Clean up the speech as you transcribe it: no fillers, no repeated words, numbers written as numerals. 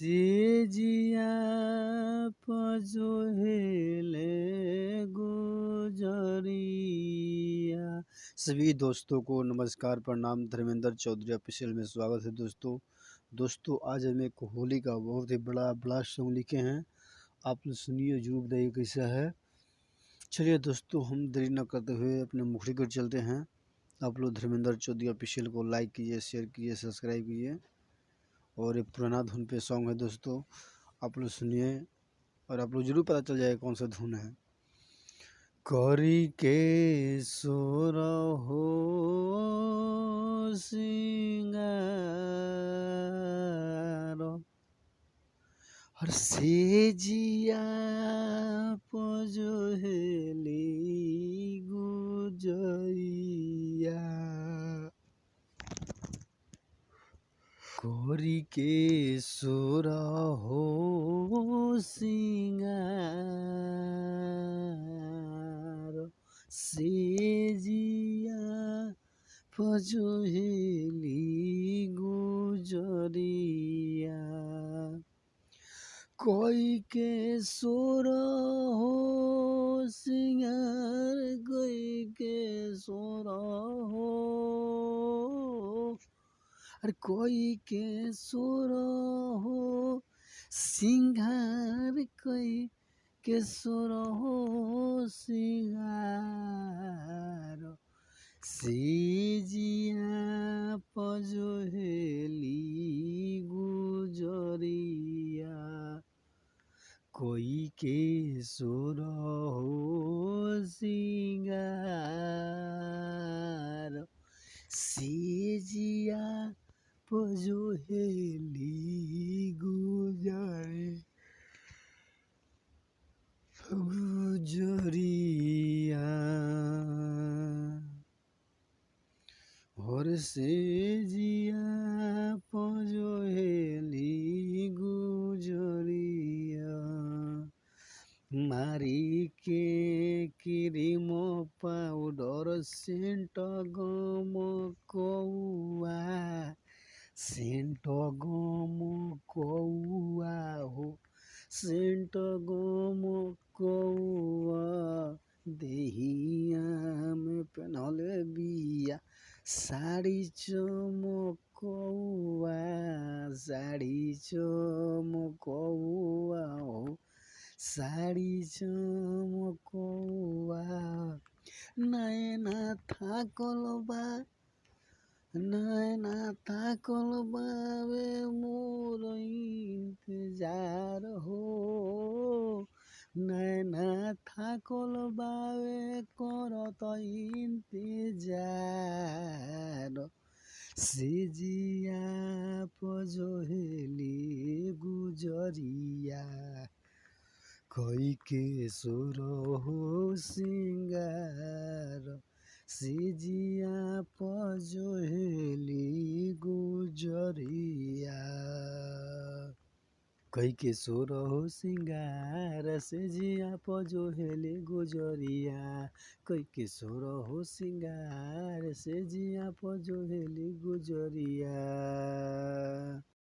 सेजिया पजोहेले गुजरिया। सभी दोस्तों को नमस्कार, प्रणाम। धर्मेंद्र चौधरी ऑफिशियल में स्वागत है दोस्तों आज हम एक होली का बहुत ही बड़ा सॉन्ग लिखे हैं। आप लोग सुनिए, जरूर बताइए कैसा है। चलिए दोस्तों, हम देरी न करते हुए अपने मुखड़ी पर चलते हैं। आप लोग धर्मेंद्र चौधरी ऑफिशियल को लाइक कीजिए, शेयर कीजिए, सब्सक्राइब कीजिए। और ये पुराना धुन पे सॉन्ग है दोस्तों, आप लोग सुनिए और आप लोग जरूर पता चल जाएगा कौन सा धुन है। करी के सोर हो सिंगार और सेजिया पजोहेली गुजरिया। करी के सोर हो सिंगार सेजिया पजोहेली गुजरिया। कोई के सोर हो सिंगार, कोई के सोर हो, अरे कोई के सोर हो सिंगार, कोई के सोर हो सिंगार सेजिया पजोहेली गुजरिया। कोई के सोर हो सिंगार सेजिया पजोहेली गुजरिया। और सेजिया पजोहेली गुजरिया। मारी के क्रीम पाउडर सेंट गम कौआ, सेंट गम कौआ हो, सेंट गम कौआ देहिया में पहनले बिया साड़ी चमकौआ, साड़ी चमकौआ हो, साड़ी चमकौआ। नैना थाकल बा, नैना थाकल बावे मोर इंतजार हो, नैना थाकल बावे करत इंतजार सेजिया पजोहेली गुजरिया। कोई के सोर हो सिंगार सेजिया पजोहेली गुजरिया। कोई के सोर हो सिंगार सेजिया पजोहेली गुजरिया। कोई के सोर हो सिंगार सेजिया पजोहेली गुजरिया।